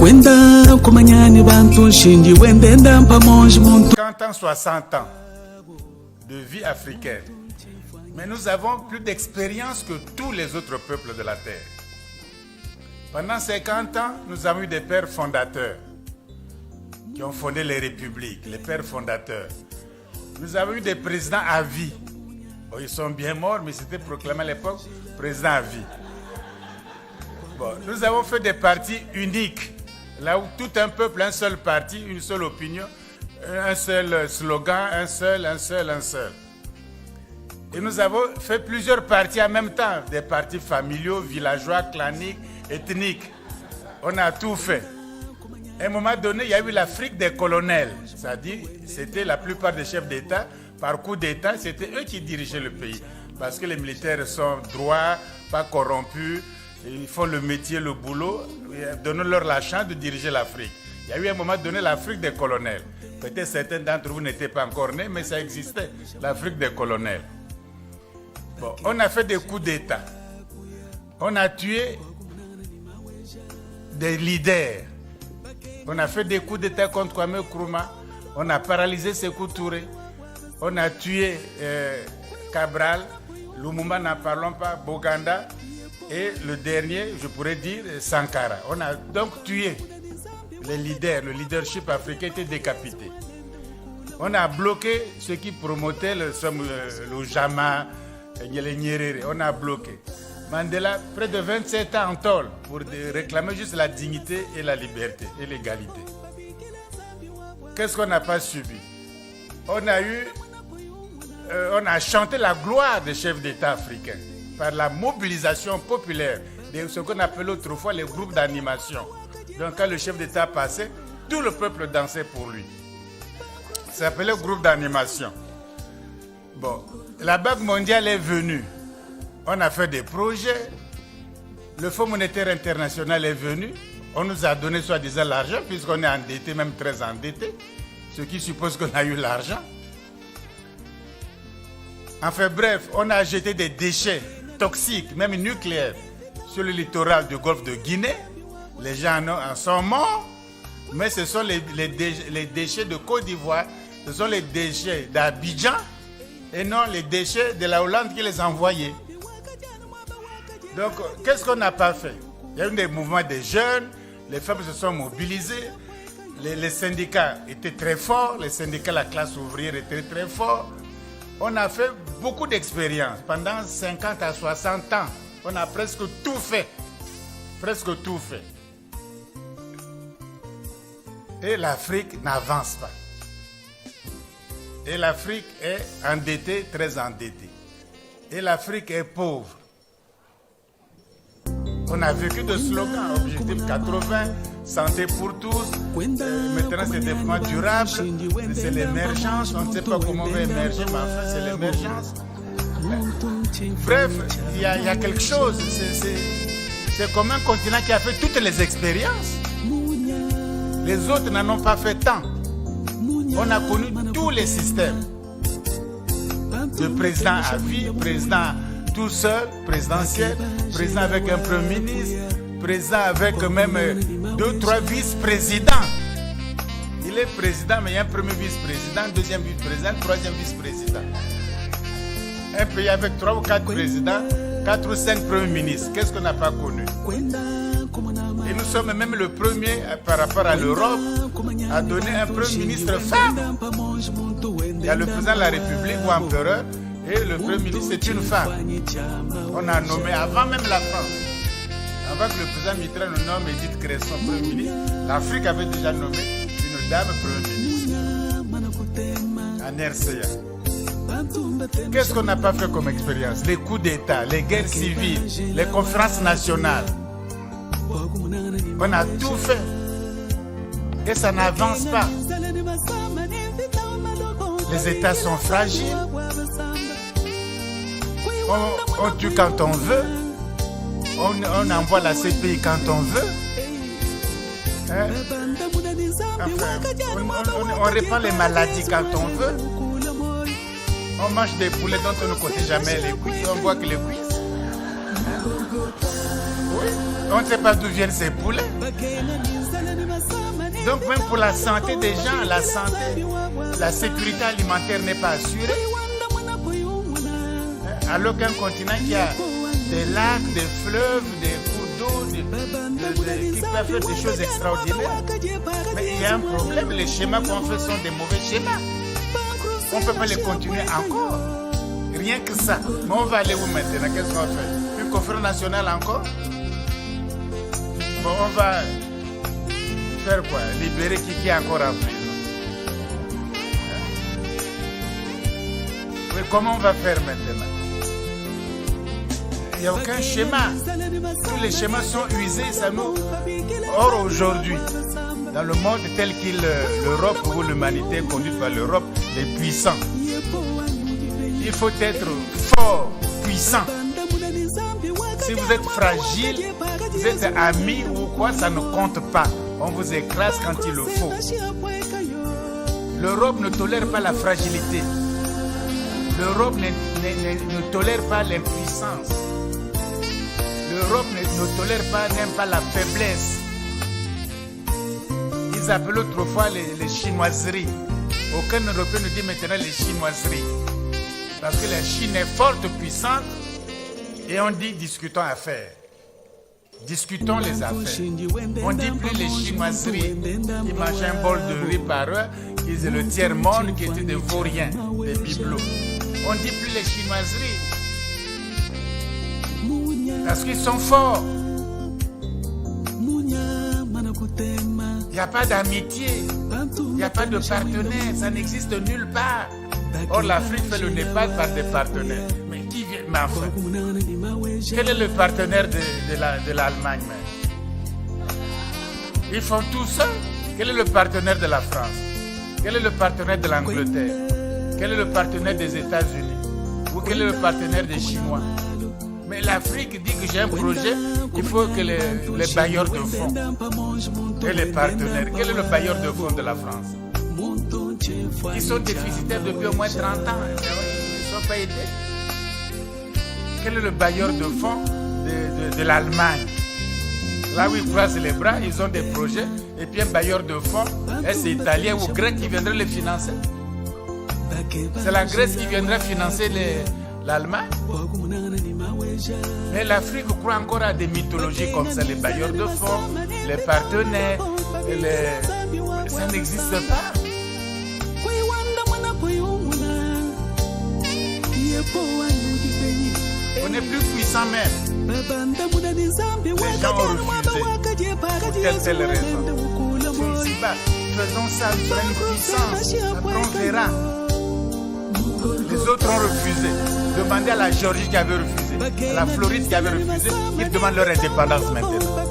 50 ans, 60 ans de vie africaine. Mais nous avons plus d'expérience que tous les autres peuples de la terre. Pendant 50 ans, nous avons eu des pères fondateurs qui ont fondé les républiques, les pères fondateurs. Nous avons eu des présidents à vie. Bon, ils sont bien morts, mais c'était proclamé à l'époque président à vie. Bon, nous avons fait des partis uniques, là où tout un peuple, un seul parti, une seule opinion, un seul slogan, un seul. Et nous avons fait plusieurs partis en même temps, des partis familiaux, villageois, claniques, ethniques. On a tout fait. À un moment donné, il y a eu l'Afrique des colonels, c'est-à-dire c'était la plupart des chefs d'État, par coup d'État, c'était eux qui dirigeaient le pays. Parce que les militaires sont droits, pas corrompus, ils font le métier, le boulot, donnons-leur la chance de diriger l'Afrique. Il y a eu à un moment donné l'Afrique des colonels. Peut-être certains d'entre vous n'étaient pas encore nés, mais ça existait, l'Afrique des colonels. Bon, on a fait des coups d'État. On a tué des leaders. On a fait des coups d'État contre Kwame Nkrumah. On a paralysé Sékou Touré. On a tué Cabral. Lumumba, n'en parlons pas. Boganda. Et le dernier, je pourrais dire, Sankara. On a donc tué les leaders. Le leadership africain était décapité. On a bloqué ceux qui promotaient le Jama, les Nyerere. On a bloqué. Mandela, près de 27 ans en tôle pour réclamer juste la dignité et la liberté et l'égalité. Qu'est-ce qu'on n'a pas subi? On a chanté la gloire des chefs d'État africains par la mobilisation populaire de ce qu'on appelait autrefois les groupes d'animation. Donc quand le chef d'État passait, tout le peuple dansait pour lui. Ça s'appelait groupe d'animation. Bon, la Banque mondiale est venue. On a fait des projets. Le Fonds monétaire international est venu. On nous a donné soi-disant l'argent, puisqu'on est endetté, même très endetté, ce qui suppose qu'on a eu l'argent. Enfin bref, on a jeté des déchets toxiques, même nucléaires, sur le littoral du golfe de Guinée. Les gens en sont morts, mais ce sont les déchets de Côte d'Ivoire, ce sont les déchets d'Abidjan, et non les déchets de la Hollande qui les envoyaient. Donc, qu'est-ce qu'on n'a pas fait? Il y a eu des mouvements des jeunes, les femmes se sont mobilisées, les syndicats étaient très forts, les syndicats de la classe ouvrière étaient très forts. On a fait beaucoup d'expériences. Pendant 50 à 60 ans, on a presque tout fait. Presque tout fait. Et l'Afrique n'avance pas. Et l'Afrique est endettée, très endettée. Et l'Afrique est pauvre. On a vécu de slogans, objectif 80, santé pour tous, maintenant c'est développement durable, c'est l'émergence, on ne sait pas comment on va émerger, mais enfin c'est l'émergence. Bref, il y a quelque chose, c'est comme un continent qui a fait toutes les expériences. Les autres n'en ont pas fait tant. On a connu tous les systèmes. Le président à vie, président tout seul, présidentiel, président avec un premier ministre, président avec même 2, 3 vice-présidents. Il est président, mais il y a un premier vice-président, deuxième vice-président, troisième vice-président. Un pays avec 3 ou 4 présidents, 4 ou 5 premiers ministres. Qu'est-ce qu'on n'a pas connu? Et nous sommes même le premier, par rapport à l'Europe, à donner un premier ministre femme. Il y a le président de la République ou empereur, et le Premier ministre, c'est une femme. On a nommé avant même la France. Avant que le président Mitterrand nous nomme Edith Cresson Premier ministre, l'Afrique avait déjà nommé une dame Premier ministre en RCA. Qu'est-ce qu'on n'a pas fait comme expérience? Les coups d'État, les guerres civiles, les conférences nationales. On a tout fait. Et ça n'avance pas. Les États sont fragiles. On tue quand on veut. On envoie la CPI quand on veut. Hein? Enfin, on répand les maladies quand on veut. On mange des poulets dont on ne connaît jamais les cuisses. On voit que les cuisses. Oui. On ne sait pas d'où viennent ces poulets. Donc même pour la santé des gens, la sécurité alimentaire n'est pas assurée. Alors qu'un continent qui a des lacs, des fleuves, des cours d'eau, qui peuvent faire des choses extraordinaires. Mais il y a un problème, les schémas qu'on fait sont des mauvais schémas. On ne peut pas les continuer encore. Rien que ça. Mais on va aller où maintenant? Qu'est-ce qu'on fait? Une conférence nationale encore? Bon, on va faire quoi? Libérer qui est encore en prison. Mais comment on va faire maintenant? Il n'y a aucun schéma. Tous les schémas sont usés, ça nous. Or, aujourd'hui, dans le monde tel qu'il l'Europe ou l'humanité est conduite par l'Europe, les puissants. Il faut être fort, puissant. Si vous êtes fragile, vous êtes ami ou quoi, ça ne compte pas. On vous écrase quand il le faut. L'Europe ne tolère pas la fragilité. L'Europe ne tolère pas l'impuissance. L'Europe ne tolère pas, n'aime pas la faiblesse. Ils appellent autrefois les chinoiseries. Aucun Européen ne dit maintenant les chinoiseries. Parce que la Chine est forte, puissante, et on dit discutons affaires. Discutons les affaires. On ne dit plus les chinoiseries. Ils mangent un bol de riz par heure, qu'ils aient le tiers-monde qui était des vauriens, des bibelots. On ne dit plus les chinoiseries. Parce qu'ils sont forts. Il n'y a pas d'amitié. Il n'y a pas de partenaire. Ça n'existe nulle part. Or, l'Afrique fait le Népal par des partenaires. Mais qui vient? Mais enfin, quel est le partenaire de l'Allemagne? Ils font tout ça. Quel est le partenaire de la France? Quel est le partenaire de l'Angleterre? Quel est le partenaire des États-Unis? Ou quel est le partenaire des Chinois? Mais l'Afrique dit que j'ai un projet, il faut que les bailleurs de fonds et les partenaires. Quel est le bailleur de fonds de la France? Ils sont déficitaires depuis au moins 30 ans. Ils ne sont pas aidés. Quel est le bailleur de fonds de l'Allemagne? Là où ils croisent les bras, ils ont des projets. Et puis un bailleur de fonds, est-ce italien ou grec qui viendrait les financer? C'est la Grèce qui viendrait financer l'Allemagne. Mais l'Afrique croit encore à des mythologies comme ça, les bailleurs de fonds, les partenaires, ça n'existe pas. On est plus puissant même. Les gens ont refusé pour telle raison. Faisons ça, nous serons une puissance. Après on verra. Les autres ont refusé. Demandez à la Géorgie qui avait refusé, à la Floride qui avait refusé, ils demandent leur indépendance maintenant.